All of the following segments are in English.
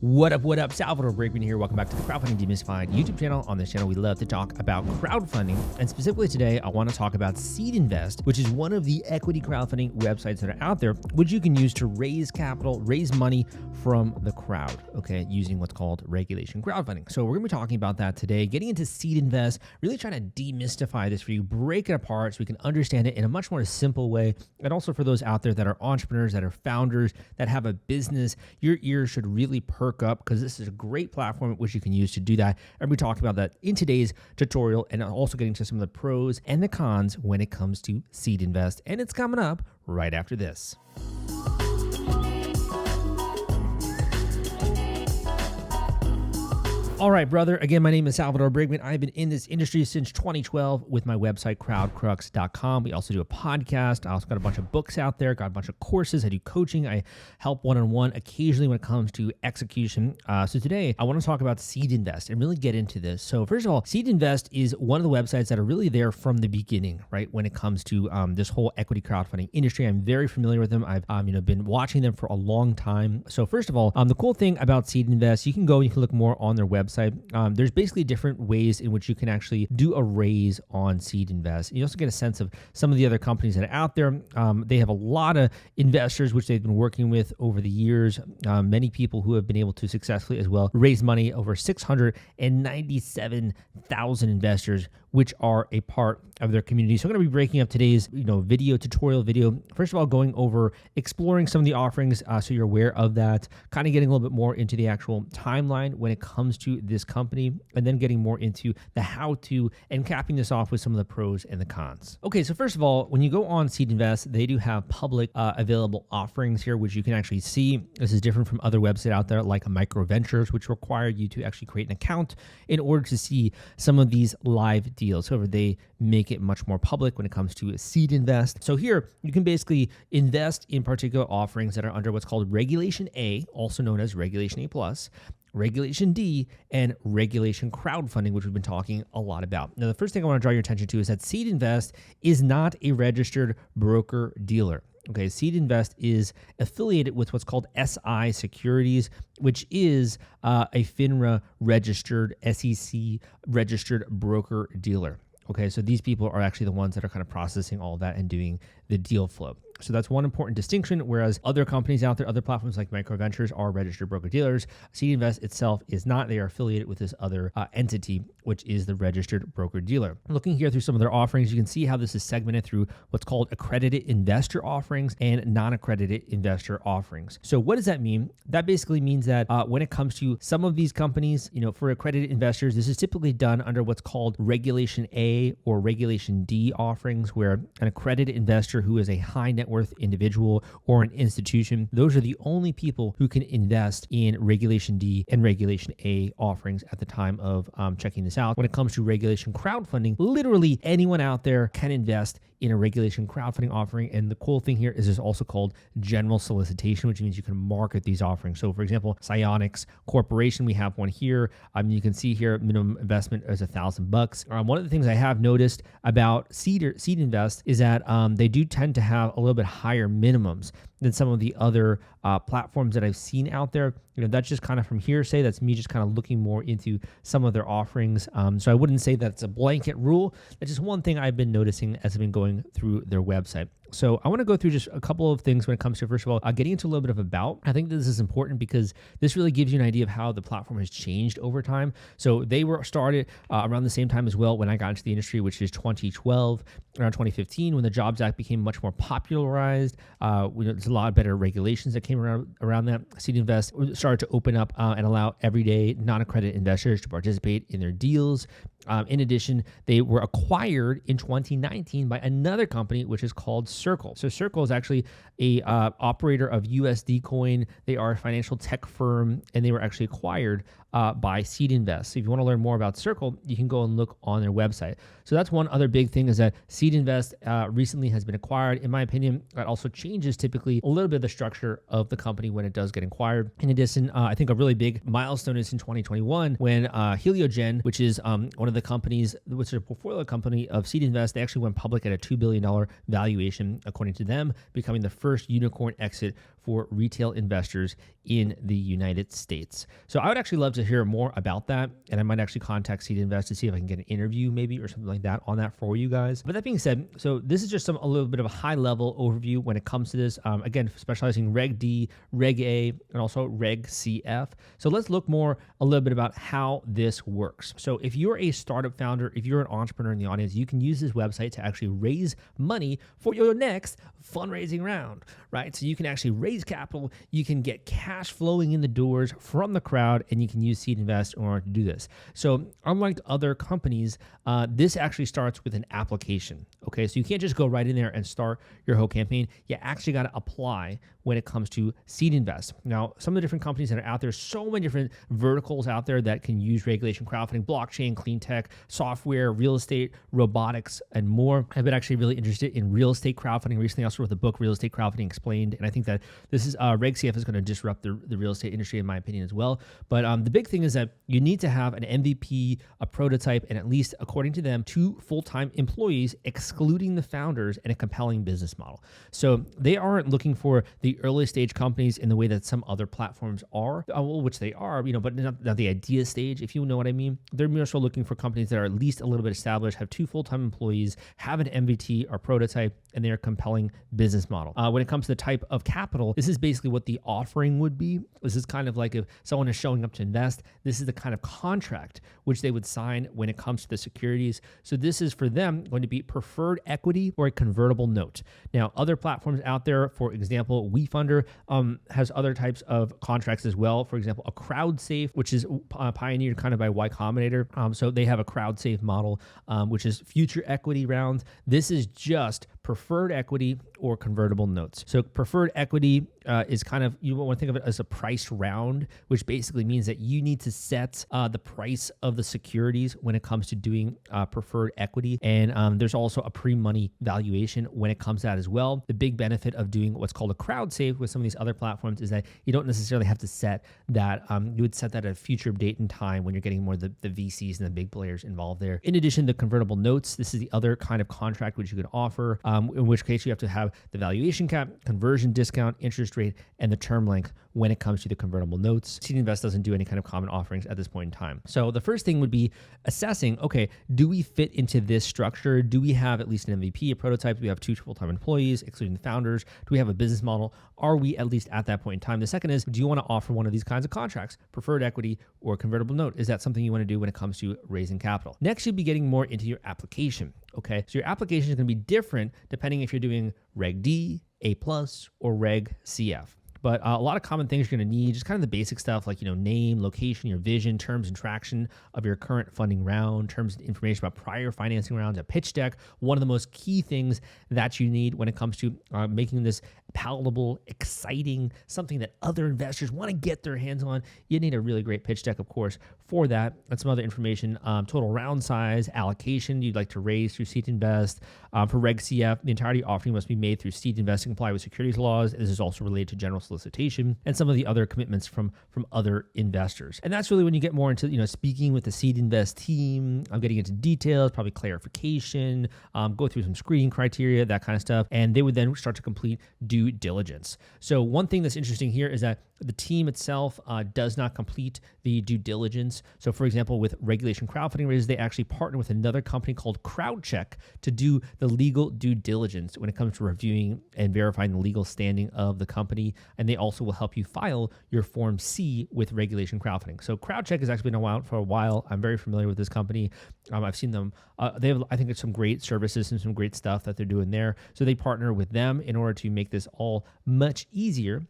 What up? Salvador Briggman here. Welcome back to the Crowdfunding Demystified YouTube channel. On this channel, we love to talk about crowdfunding. And specifically today, I want to talk about SeedInvest, which is one of the equity crowdfunding websites that are out there, which you can use to raise capital, raise money from the crowd, okay, using what's called regulation crowdfunding. So we're going to be talking about that today, getting into SeedInvest, really trying to demystify this for you, break it apart so we can understand it in a much more simple way. And also for those out there that are entrepreneurs, that are founders, that have a business, your ears should really perk up because this is a great platform which you can use to do that. And we talked about that in today's tutorial, and also getting to some of the pros and the cons when it comes to SeedInvest. And it's coming up right after this. All right, brother. Again, my name is Salvador Briggman. I've been in this industry since 2012 with my website, crowdcrux.com. We also do a podcast. I also got a bunch of books out there, got a bunch of courses. I do coaching. I help one-on-one occasionally when it comes to execution. So today, I want to talk about SeedInvest and really get into this. So first of all, SeedInvest is one of the websites that are really there from the beginning, right? When it comes to this whole equity crowdfunding industry, I'm very familiar with them. I've been watching them for a long time. So first of all, the cool thing about SeedInvest, you can go, you can look more on their website. There's basically different ways in which you can actually do a raise on SeedInvest. You also get a sense of some of the other companies that are out there. They have a lot of investors which they've been working with over the years. Many people who have been able to successfully as well raise money, over 697,000 investors, which are a part of their community. So I'm going to be breaking up today's tutorial video. First of all, going over exploring some of the offerings so you're aware of that, kind of getting a little bit more into the actual timeline when it comes to this company, and then getting more into the how-to and capping this off with some of the pros and the cons. Okay, so first of all, when you go on SeedInvest, they do have public available offerings here, which you can actually see. This is different from other websites out there like Micro Ventures, which require you to actually create an account in order to see some of these live deals. However, they make it much more public when it comes to SeedInvest. So here, you can basically invest in particular offerings that are under what's called Regulation A, also known as Regulation A+, Regulation D, and Regulation Crowdfunding, which we've been talking a lot about. Now, the first thing I want to draw your attention to is that SeedInvest is not a registered broker-dealer. Okay, SeedInvest is affiliated with what's called SI Securities, which is a FINRA registered, SEC registered broker-dealer. Okay, so these people are actually the ones that are kind of processing all of that and doing the deal flow. So that's one important distinction, whereas other companies out there, other platforms like Micro Ventures are registered broker-dealers. SeedInvest itself is not. They are affiliated with this other entity, which is the registered broker-dealer. Looking here through some of their offerings, you can see how this is segmented through what's called accredited investor offerings and non-accredited investor offerings. So what does that mean? That basically means that when it comes to some of these companies, for accredited investors, this is typically done under what's called Regulation A or Regulation D offerings, where an accredited investor who is a high net worth individual or an institution, those are the only people who can invest in Regulation D and Regulation A offerings at the time of checking this out. When it comes to regulation crowdfunding, literally anyone out there can invest in a regulation crowdfunding offering. And the cool thing here is it's also called general solicitation, which means you can market these offerings. So for example, Psionics Corporation, we have one here. You can see here, minimum investment is $1,000. One of the things I have noticed about SeedInvest is that they do tend to have a little bit higher minimums than some of the other platforms that I've seen out there. That's just kind of from hearsay. That's me just kind of looking more into some of their offerings. So I wouldn't say that it's a blanket rule. That's just one thing I've been noticing as I've been going through their website. So I want to go through just a couple of things when it comes to, first of all, getting into a little bit of about. I think this is important because this really gives you an idea of how the platform has changed over time. So they were started around the same time as well when I got into the industry, which is 2012, around 2015, when the Jobs Act became much more popularized. There's a lot better regulations that came around that. SeedInvest started to open up and allow everyday non-accredited investors to participate in their deals. In addition, they were acquired in 2019 by another company, which is called Circle. So Circle is actually a operator of USD Coin. They are a financial tech firm, and they were actually acquired by SeedInvest. So if you want to learn more about Circle, you can go and look on their website. So that's one other big thing, is that SeedInvest recently has been acquired. In my opinion, that also changes typically a little bit of the structure of the company when it does get acquired. In addition, I think a really big milestone is in 2021 when Heliogen, which is one of the companies, which is a portfolio company of SeedInvest, they actually went public at a $2 billion valuation, according to them, becoming the first unicorn exit for retail investors in the United States. So I would actually love to hear more about that, and I might actually contact SeedInvest to see if I can get an interview maybe or something like that on that for you guys. But that being said, so this is just a little bit of a high-level overview when it comes to this. Again, specializing Reg D, Reg A, and also Reg CF. So let's look a little bit about how this works. So if you're a startup founder, if you're an entrepreneur in the audience, you can use this website to actually raise money for your next fundraising round, right? So you can actually raise capital, you can get cash flowing in the doors from the crowd, and you can use SeedInvest in order to do this. So unlike other companies, this actually starts with an application. Okay, so you can't just go right in there and start your whole campaign. You actually got to apply when it comes to SeedInvest. Now, some of the different companies that are out there, so many different verticals out there that can use regulation crowdfunding, blockchain, clean tech, software, real estate, robotics, and more. I've been actually really interested in real estate crowdfunding recently. I also wrote the book, Real Estate Crowdfunding Explained, and I think that this is Reg CF is going to disrupt the real estate industry, in my opinion, as well. But the big thing is that you need to have an MVP, a prototype, and at least, according to them, 2 full-time employees, excluding the founders, and a compelling business model. So they aren't looking for the early stage companies in the way that some other platforms are, which they are, but not the idea stage, if you know what I mean. They're more so looking for companies that are at least a little bit established, have 2 full-time employees, have an MVP or prototype, and they're a compelling business model. When it comes to the type of capital, this is basically what the offering would be. This is kind of like if someone is showing up to invest, this is the kind of contract which they would sign when it comes to the securities. So this is for them going to be preferred equity or a convertible note. Now, other platforms out there, for example, WeFunder has other types of contracts as well. For example, a CrowdSafe, which is pioneered kind of by Y Combinator. So they have a CrowdSafe model, which is future equity rounds. This is just preferred equity or convertible notes. So preferred equity is kind of, you want to think of it as a price round, which basically means that you need to set the price of the securities when it comes to doing preferred equity. And there's also a pre-money valuation when it comes to that as well. The big benefit of doing what's called a CrowdSafe with some of these other platforms is that you don't necessarily have to set that. You would set that at a future date and time when you're getting more the VCs and the big players involved there. In addition to convertible notes, this is the other kind of contract which you could offer, in which case you have to have the valuation cap, conversion discount, interest rate, and the term length when it comes to the convertible notes. SeedInvest doesn't do any kind of common offerings at this point in time. So the first thing would be assessing, okay, do we fit into this structure? Do we have at least an MVP, a prototype? Do we have 2 full-time employees, excluding the founders? Do we have a business model? Are we at least at that point in time? The second is, do you want to offer one of these kinds of contracts, preferred equity or convertible note? Is that something you want to do when it comes to raising capital? Next, you'll be getting more into your application. Okay, so your application is going to be different depending if you're doing Reg D, A+, or Reg CF. But a lot of common things you're going to need, just kind of the basic stuff like, name, location, your vision, terms and traction of your current funding round, terms and information about prior financing rounds, a pitch deck. One of the most key things that you need when it comes to making this palatable, exciting, something that other investors want to get their hands on. You need a really great pitch deck, of course, for that. And some other information, total round size, allocation you'd like to raise through SeedInvest. For Reg CF, the entirety offering must be made through SeedInvest and comply with securities laws. This is also related to general solicitation and some of the other commitments from other investors. And that's really when you get more into, speaking with the SeedInvest team, getting into details, probably clarification, go through some screening criteria, that kind of stuff. And they would then start to complete due diligence. So one thing that's interesting here is that the team itself does not complete the due diligence. So for example, with regulation crowdfunding raises, they actually partner with another company called CrowdCheck to do the legal due diligence when it comes to reviewing and verifying the legal standing of the company. And they also will help you file your Form C with regulation crowdfunding. So CrowdCheck has actually been around for a while. I'm very familiar with this company. I've seen them. They have, I think, it's some great services and some great stuff that they're doing there. So they partner with them in order to make this all much easier.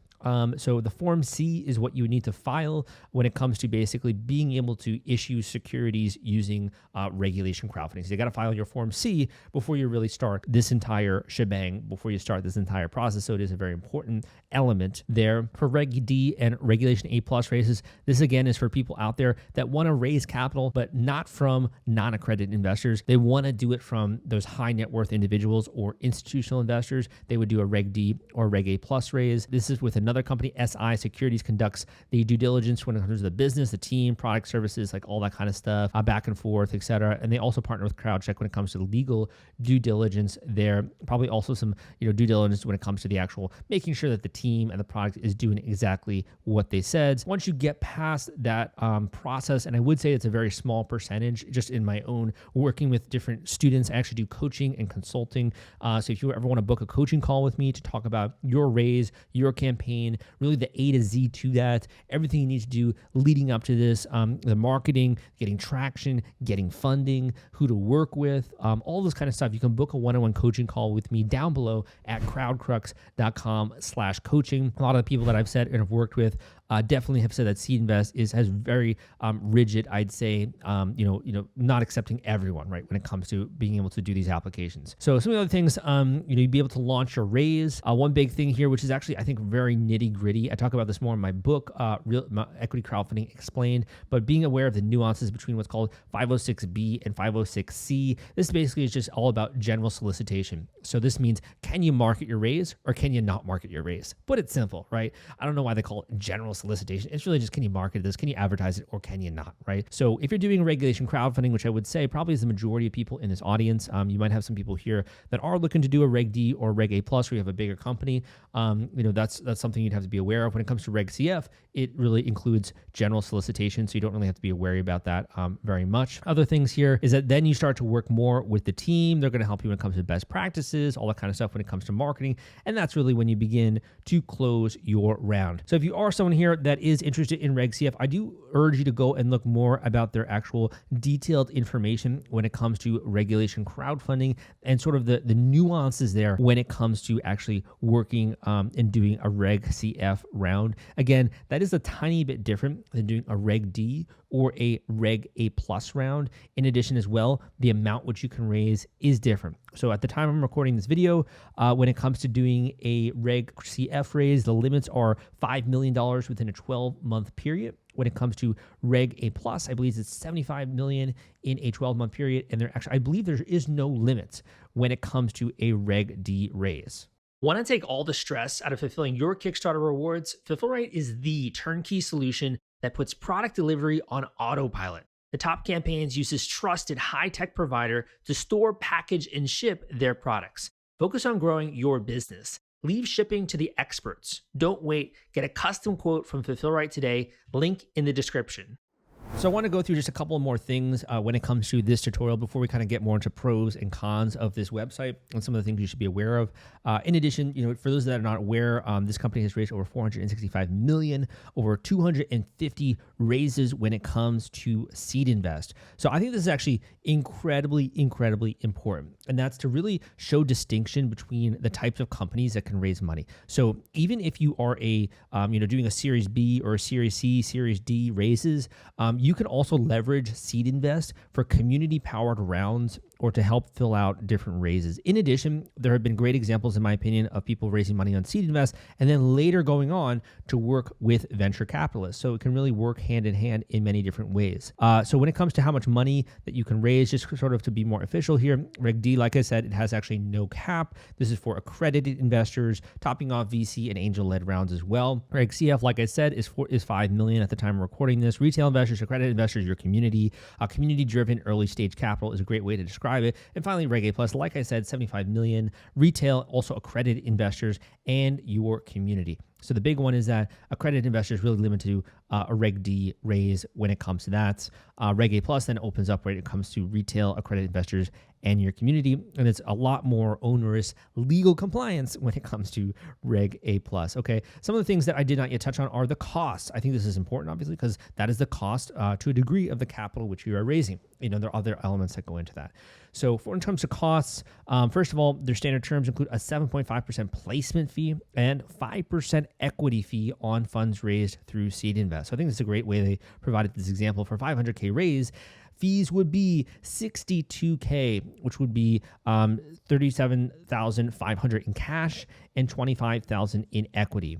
So the Form C is what you would need to file when it comes to basically being able to issue securities using regulation crowdfunding. So you got to file your Form C before you really start this entire shebang, before you start this entire process. So it is a very important element there. For Reg D and Regulation A+ raises, this again is for people out there that want to raise capital, but not from non-accredited investors. They want to do it from those high net worth individuals or institutional investors. They would do a Reg D or Reg A+ raise. This is with a another company, SI Securities, conducts the due diligence when it comes to the business, the team, product, services, like all that kind of stuff, back and forth, etc. And they also partner with CrowdCheck when it comes to legal due diligence there. Probably also some due diligence when it comes to the actual making sure that the team and the product is doing exactly what they said. Once you get past that process, and I would say it's a very small percentage, just in my own working with different students, I actually do coaching and consulting. So if you ever want to book a coaching call with me to talk about your raise, your campaign, really the A to Z to that, everything you need to do leading up to this, the marketing, getting traction, getting funding, who to work with, all this kind of stuff, you can book a one-on-one coaching call with me down below at crowdcrux.com/coaching. A lot of the people that I've said and have worked with definitely have said that SeedInvest has very rigid, I'd say, not accepting everyone, right, when it comes to being able to do these applications. So some of the other things, you'd be able to launch your raise. One big thing here, which is actually, I think, very nitty gritty. I talk about this more in my book, Real Equity Crowdfunding Explained, but being aware of the nuances between what's called 506B and 506C. This basically is just all about general solicitation. So this means, can you market your raise or can you not market your raise? Put it simple, right? I don't know why they call it general solicitation. It's really just, can you market this? Can you advertise it or can you not, right? So if you're doing regulation crowdfunding, which I would say probably is the majority of people in this audience, you might have some people here that are looking to do a Reg D or Reg A plus, where you have a bigger company. That's something you'd have to be aware of. When it comes to Reg CF, it really includes general solicitation, so you don't really have to be wary about that very much. Other things here is that then you start to work more with the team. They're going to help you when it comes to best practices, all that kind of stuff when it comes to marketing, and that's really when you begin to close your round. So if you are someone here that is interested in Reg CF, I do urge you to go and look more about their actual detailed information when it comes to regulation crowdfunding and sort of the nuances there when it comes to actually working and doing a Reg CF round. Again, that is a tiny bit different than doing a Reg D or a Reg A plus round. In addition as well, the amount which you can raise is different. So at the time I'm recording this video, when it comes to doing a Reg CF raise, the limits are $5 million within a 12-month period. When it comes to Reg A plus, I believe it's $75 million in a 12-month period. And I believe there is no limits when it comes to a Reg D raise. Want to take all the stress out of fulfilling your Kickstarter rewards? Fulfillrite is the turnkey solution that puts product delivery on autopilot. The Top Campaigns uses trusted high-tech provider to store, package, and ship their products. Focus on growing your business. Leave shipping to the experts. Don't wait. Get a custom quote from Fulfillrite today. Link in the description. So I want to go through just a couple more things when it comes to this tutorial before we kind of get more into pros and cons of this website and some of the things you should be aware of. In addition, for those that are not aware, this company has raised over $465 million, over 250 raises when it comes to SeedInvest. So I think this is actually incredibly, incredibly important. And that's to really show distinction between the types of companies that can raise money. So even if you are doing a Series B or a Series C, Series D raises, you can also leverage SeedInvest for community-powered rounds or to help fill out different raises. In addition, there have been great examples, in my opinion, of people raising money on SeedInvest and then later going on to work with venture capitalists. So it can really work hand in hand in many different ways. So when it comes to how much money that you can raise, just sort of to be more official here, Reg D, like I said, it has actually no cap. This is for accredited investors, topping off VC and angel-led rounds as well. Reg CF, like I said, is $5 million at the time of recording this. Retail investors, accredited investors, your community. Community-driven early-stage capital is a great way to describe it. And finally, Reg A plus, like I said, $75 million. Retail, also accredited investors, and your community. So the big one is that accredited investors really limit to a Reg D raise when it comes to that. Reg A plus then opens up when it comes to retail accredited investors and your community. And it's a lot more onerous legal compliance when it comes to Reg A plus. Okay. Some of the things that I did not yet touch on are the costs. I think this is important, obviously, because that is the cost to a degree of the capital which you are raising. There are other elements that go into that. So in terms of costs, first of all, their standard terms include a 7.5% placement fee and 5% equity fee on funds raised through SeedInvest. So I think this is a great way they provided this example. For $500K raise, fees would be $62K, which would be $37,500 in cash and $25,000 in equity.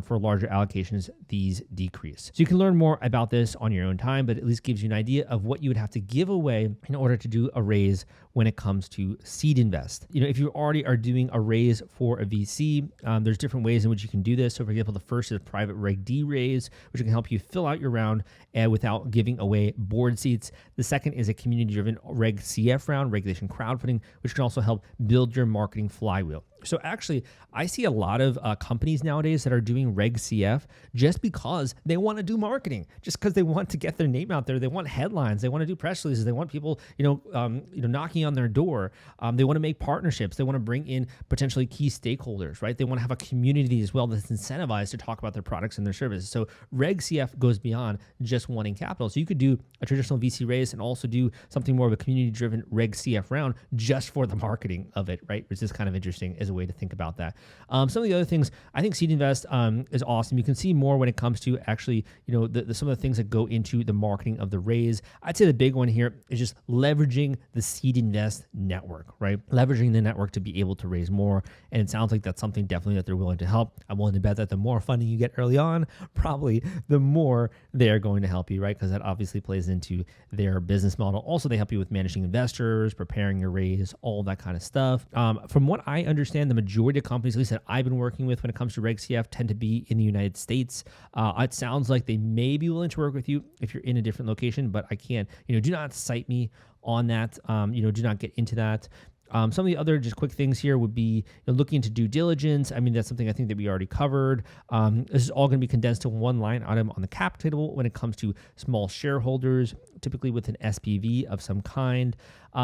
for larger allocations, these decrease. So you can learn more about this on your own time, but at least gives you an idea of what you would have to give away in order to do a raise when it comes to SeedInvest. If you already are doing a raise for a VC, there's different ways in which you can do this. So for example, the first is a private Reg D raise, which can help you fill out your round without giving away board seats. The second is a community-driven Reg CF round, regulation crowdfunding, which can also help build your marketing flywheel. So actually, I see a lot of companies nowadays that are doing Reg CF just because they want to do marketing, just because they want to get their name out there. They want headlines. They want to do press releases. They want people, knocking on their door. They want to make partnerships. They want to bring in potentially key stakeholders, right? They want to have a community as well that's incentivized to talk about their products and their services. So Reg CF goes beyond just wanting capital. So you could do a traditional VC raise and also do something more of a community-driven Reg CF round just for the marketing of it, right? Which is kind of interesting as a way to think about that. Some of the other things, I think SeedInvest is awesome. You can see more when it comes to actually, some of the things that go into the marketing of the raise. I'd say the big one here is just leveraging the SeedInvest network, right? Leveraging the network to be able to raise more. And it sounds like that's something definitely that they're willing to help. I'm willing to bet that the more funding you get early on, probably the more they're going to help you, right? Because that obviously plays into their business model. Also, they help you with managing investors, preparing your raise, all that kind of stuff. From what I understand, the majority of companies, at least that I've been working with when it comes to Reg CF, tend to be in the United States. It sounds like they may be willing to work with you if you're in a different location, but I can't, do not cite me on that. Do not get into that. Some of the other just quick things here would be looking into due diligence. I mean, that's something I think that we already covered. This is all going to be condensed to one line item on the cap table when it comes to small shareholders, typically with an SPV of some kind.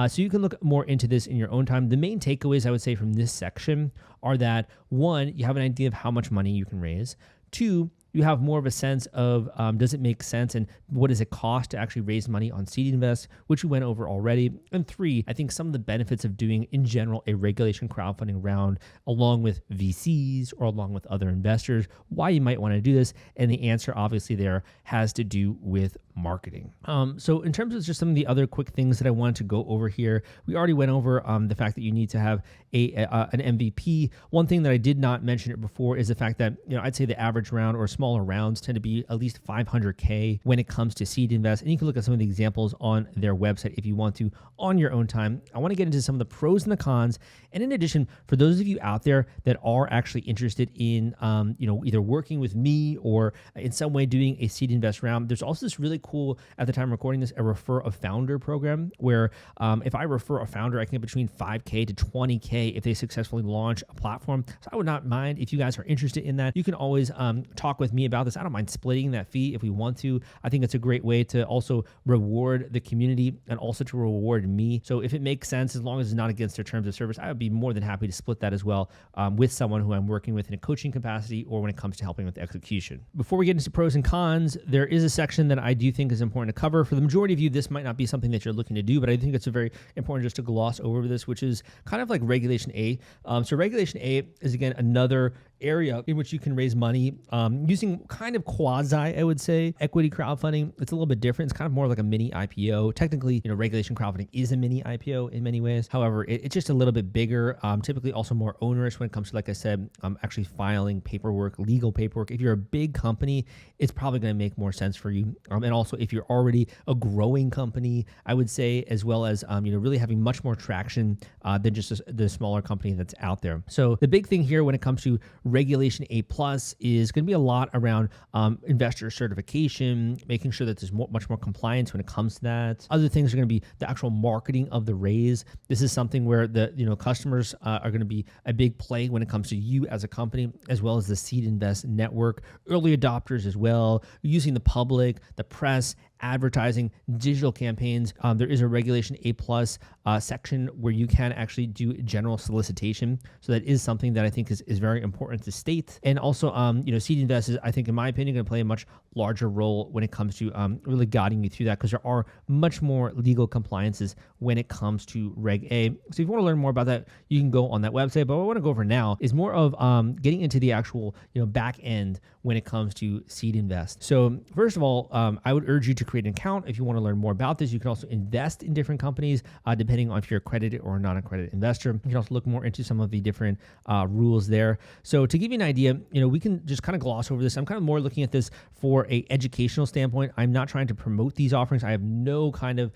So you can look more into this in your own time. The main takeaways I would say from this section are that, one, you have an idea of how much money you can raise. Two, you have more of a sense of does it make sense and what does it cost to actually raise money on SeedInvest, which we went over already. And three, I think some of the benefits of doing in general a regulation crowdfunding round along with VCs or along with other investors, why you might want to do this. And the answer obviously there has to do with marketing. So in terms of just some of the other quick things that I wanted to go over here, we already went over the fact that you need to have an MVP. One thing that I did not mention it before is the fact that, I'd say the average round or smaller rounds tend to be at least $500K when it comes to SeedInvest. And you can look at some of the examples on their website if you want to on your own time. I want to get into some of the pros and the cons. And in addition, for those of you out there that are actually interested in, either working with me or in some way doing a SeedInvest round, there's also this really cool, at the time of recording this, a refer a founder program where if I refer a founder, I can get between 5K to 20K if they successfully launch a platform. So I would not mind if you guys are interested in that. You can always talk with me about this. I don't mind splitting that fee if we want to. I think it's a great way to also reward the community and also to reward me. So if it makes sense, as long as it's not against their terms of service, I would be more than happy to split that as well with someone who I'm working with in a coaching capacity or when it comes to helping with execution. Before we get into pros and cons, there is a section that I do think is important to cover. For the majority of you, this might not be something that you're looking to do, but I think it's a very important just to gloss over this, which is kind of like Regulation A. So Regulation A is, again, another area in which you can raise money using kind of quasi, I would say, equity crowdfunding. It's a little bit different. It's kind of more like a mini IPO. Technically, regulation crowdfunding is a mini IPO in many ways. However, it's just a little bit bigger, typically also more onerous when it comes to, like I said, actually filing paperwork, legal paperwork. If you're a big company, it's probably going to make more sense for you. And also, if you're already a growing company, I would say, as well as, really having much more traction than just the smaller company that's out there. So the big thing here when it comes to Regulation A+ is going to be a lot around investor certification, making sure that there's much more compliance when it comes to that. Other things are going to be the actual marketing of the raise. This is something where the customers are going to be a big play when it comes to you as a company, as well as the SeedInvest network, early adopters as well, using the public, the press, advertising, digital campaigns. There is a Regulation A+ section where you can actually do general solicitation. So that is something that I think is very important to state. And also, SeedInvest is, I think, in my opinion, going to play a much larger role when it comes to really guiding you through that, because there are much more legal compliances when it comes to Reg A. So if you want to learn more about that, you can go on that website. But what I want to go over now is more of getting into the actual back end when it comes to SeedInvest. So first of all, I would urge you to create an account if you want to learn more about this. You can also invest in different companies depending on if you're accredited or non-accredited investor. You can also look more into some of the different rules there. So to give you an idea, we can just kind of gloss over this. I'm kind of more looking at this for a educational standpoint. I'm not trying to promote these offerings. I have no kind of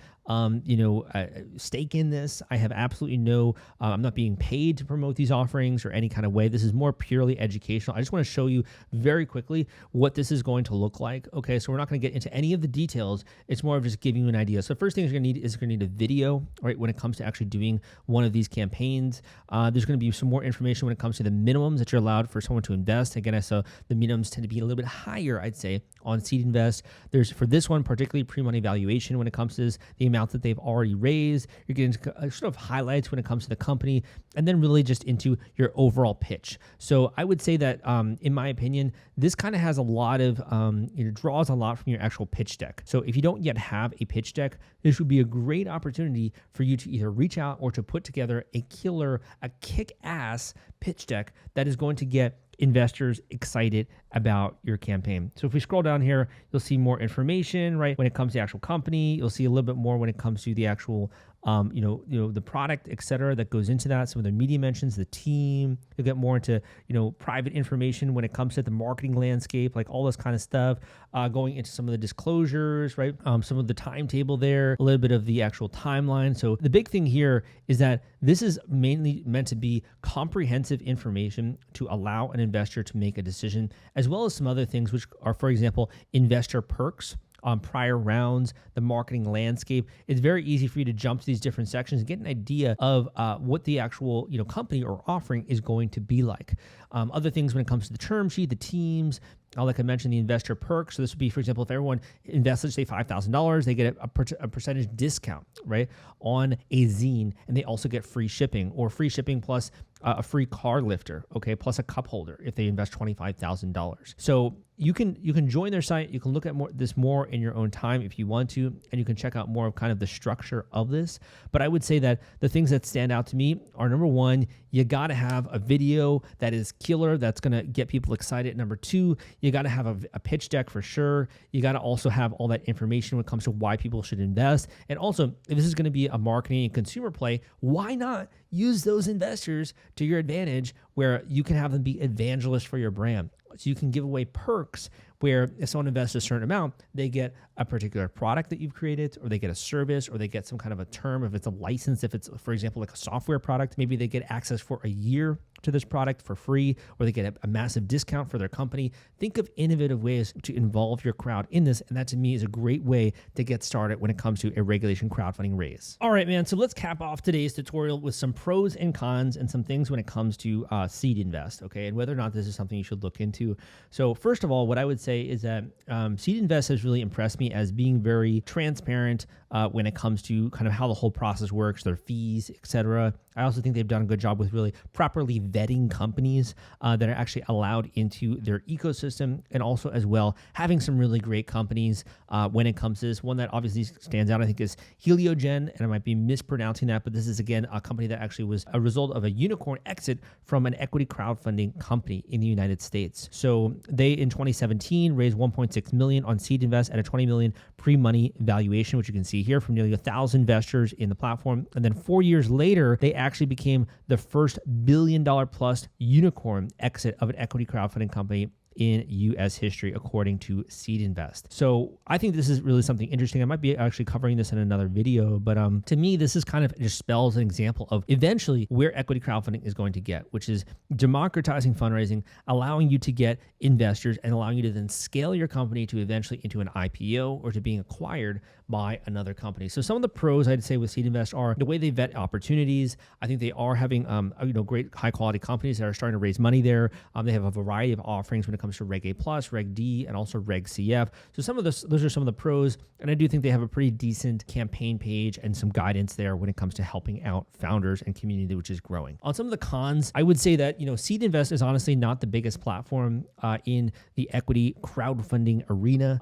stake in this. I have absolutely no, I'm not being paid to promote these offerings or any kind of way. This is more purely educational. I just want to show you very quickly what this is going to look like. Okay, so we're not going to get into any of the details. It's more of just giving you an idea. So first thing you're going to need is a video, right? When it comes to actually doing one of these campaigns, there's going to be some more information when it comes to the minimums that you're allowed for someone to invest. Again, I saw the minimums tend to be a little bit higher, I'd say, on SeedInvest. There's, for this one, particularly pre-money valuation when it comes to this, the amount that they've already raised. You're getting sort of highlights when it comes to the company, and then really just into your overall pitch. So I would say that, in my opinion, this kind of has a lot of, draws a lot from your actual pitch deck. So if you don't yet have a pitch deck, this would be a great opportunity for you to either reach out or to put together a kick-ass pitch deck that is going to get investors excited about your campaign. So if we scroll down here, you'll see more information, right? When it comes to the actual company, you'll see a little bit more when it comes to the actual, the product, et cetera, that goes into that. Some of the media mentions, the team. You'll get more into, private information when it comes to the marketing landscape, like all this kind of stuff, going into some of the disclosures, right? Some of the timetable there, a little bit of the actual timeline. So the big thing here is that this is mainly meant to be comprehensive information to allow an investor to make a decision, as well as some other things, which are, for example, investor perks on prior rounds, the marketing landscape. It's very easy for you to jump to these different sections and get an idea of what the actual company or offering is going to be like. Other things when it comes to the term sheet, the teams, like I mentioned, the investor perks. So this would be, for example, if everyone invests, let's say $5,000, they get a percentage discount, right, on a zine, and they also get free shipping, or free shipping plus a free car lifter, okay, plus a cup holder if they invest $25,000. So you can join their site. You can look at this more in your own time if you want to, and you can check out more of kind of the structure of this. But I would say that the things that stand out to me are, number one, you got to have a video that is killer, that's going to get people excited. Number two, you got to have a pitch deck for sure. You got to also have all that information when it comes to why people should invest. And also, if this is going to be a marketing and consumer play, why not use those investors to your advantage, where you can have them be evangelists for your brand? So you can give away perks where if someone invests a certain amount, they get a particular product that you've created, or they get a service, or they get some kind of a term. If it's a license, if it's, for example, like a software product, maybe they get access for a year to this product for free, or they get a massive discount for their company. Think of innovative ways to involve your crowd in this, and that to me is a great way to get started when it comes to a regulation crowdfunding raise. All right, man, so let's cap off today's tutorial with some pros and cons and some things when it comes to SeedInvest, okay, and whether or not this is something you should look into. So first of all, what I would say is that SeedInvest has really impressed me as being very transparent when it comes to kind of how the whole process works, their fees, etc. I also think they've done a good job with really properly vetting companies that are actually allowed into their ecosystem, and also as well having some really great companies when it comes to this. One that obviously stands out, I think, is Heliogen, and I might be mispronouncing that, but this is again a company that actually was a result of a unicorn exit from an equity crowdfunding company in the United States. So they in 2017 raised $1.6 million on SeedInvest at a $20 million pre-money valuation, which you can see here, from nearly 1,000 investors in the platform. And then 4 years later, they actually became the first $1 billion plus unicorn exit of an equity crowdfunding company in U.S. history, according to SeedInvest. So I think this is really something interesting. I might be actually covering this in another video, but to me, this is kind of just spells an example of eventually where equity crowdfunding is going to get, which is democratizing fundraising, allowing you to get investors and allowing you to then scale your company to eventually into an IPO or to being acquired by another company. So some of the pros I'd say with SeedInvest are the way they vet opportunities. I think they are having great high quality companies that are starting to raise money there. They have a variety of offerings when it comes to Reg A+, Reg D, and also Reg CF. So those are some of the pros, and I do think they have a pretty decent campaign page and some guidance there when it comes to helping out founders and community, which is growing. On some of the cons, I would say that SeedInvest is honestly not the biggest platform in the equity crowdfunding arena.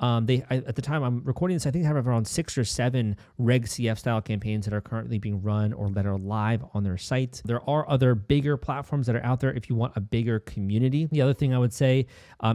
At the time I'm recording this, I think they have around 6 or 7 Reg CF style campaigns that are currently being run or that are live on their site. There are other bigger platforms that are out there if you want a bigger community. The other thing I would say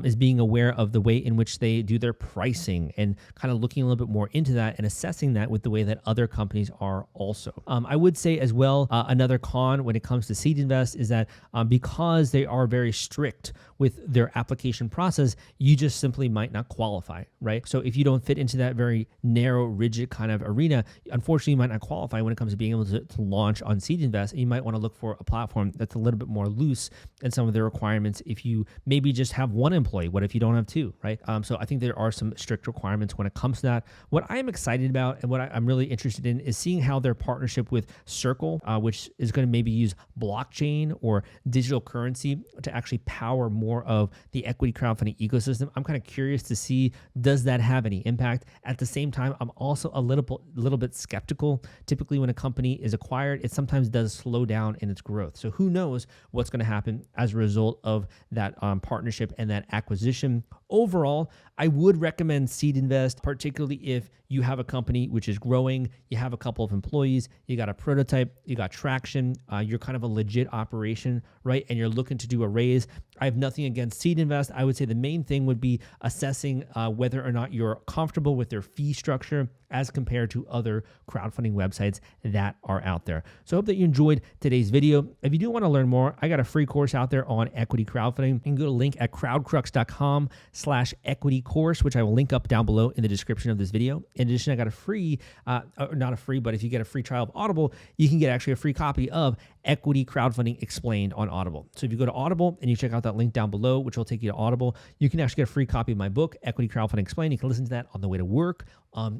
is being aware of the way in which they do their pricing and kind of looking a little bit more into that and assessing that with the way that other companies are also. I would say as well, another con when it comes to SeedInvest is that because they are very strict with their application process, you just simply might not qualify, right? So if you don't fit into that very narrow, rigid kind of arena, unfortunately, you might not qualify when it comes to being able to launch on SeedInvest. And you might want to look for a platform that's a little bit more loose in some of their requirements. If you maybe just have one employee, what if you don't have 2, right? So I think there are some strict requirements when it comes to that. What I am excited about and what I'm really interested in is seeing how their partnership with Circle, which is going to maybe use blockchain or digital currency to actually power more of the equity crowdfunding ecosystem. I'm kind of curious to see, does that have any impact? At the same time, I'm also a little bit skeptical. Typically, when a company is acquired, it sometimes does slow down in its growth. So who knows what's going to happen as a result of that partnership and that acquisition. Overall, I would recommend SeedInvest, particularly if you have a company which is growing, you have a couple of employees, you got a prototype, you got traction, you're kind of a legit operation, right? And you're looking to do a raise. I have nothing against SeedInvest. I would say the main thing would be assessing whether or not you're comfortable with their fee structure as compared to other crowdfunding websites that are out there. So I hope that you enjoyed today's video. If you do want to learn more, I got a free course out there on equity crowdfunding. You can go to link at crowdcrux.com/equity course, which I will link up down below in the description of this video. In addition, I got a free, not a free, but if you get a free trial of Audible, you can get actually a free copy of Equity Crowdfunding Explained on Audible. So if you go to Audible and you check out that link down below, which will take you to Audible, you can actually get a free copy of my book, Equity Crowdfunding Explained. You can listen to that on the way to work,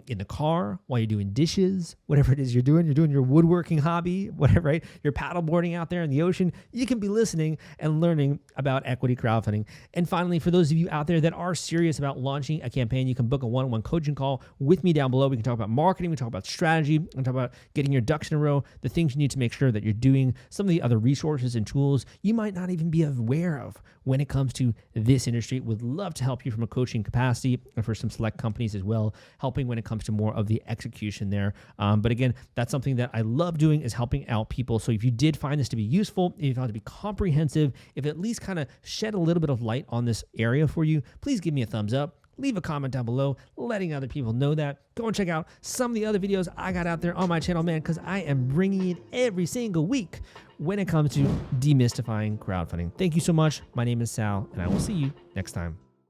in the car, while you're doing dishes, whatever it is you're doing your woodworking hobby, whatever, right? You're paddleboarding out there in the ocean. You can be listening and learning about equity crowdfunding. And finally, for those of you out there that are serious about launching a campaign, you can book a one-on-one coaching call with me down below. We can talk about marketing, we can talk about strategy, we can talk about getting your ducks in a row, the things you need to make sure that you're doing, some of the other resources and tools you might not even be aware of when it comes to this industry. Would love to help you from a coaching capacity and for some select companies as well, helping when it comes to more of the execution there. But again, that's something that I love doing, is helping out people. So if you did find this to be useful, if you found it to be comprehensive, if it at least kind of shed a little bit of light on this area for you, please give me a thumbs up. Leave a comment down below letting other people know that. Go and check out some of the other videos I got out there on my channel, man, because I am bringing it every single week when it comes to demystifying crowdfunding. Thank you so much. My name is Sal, and I will see you next time.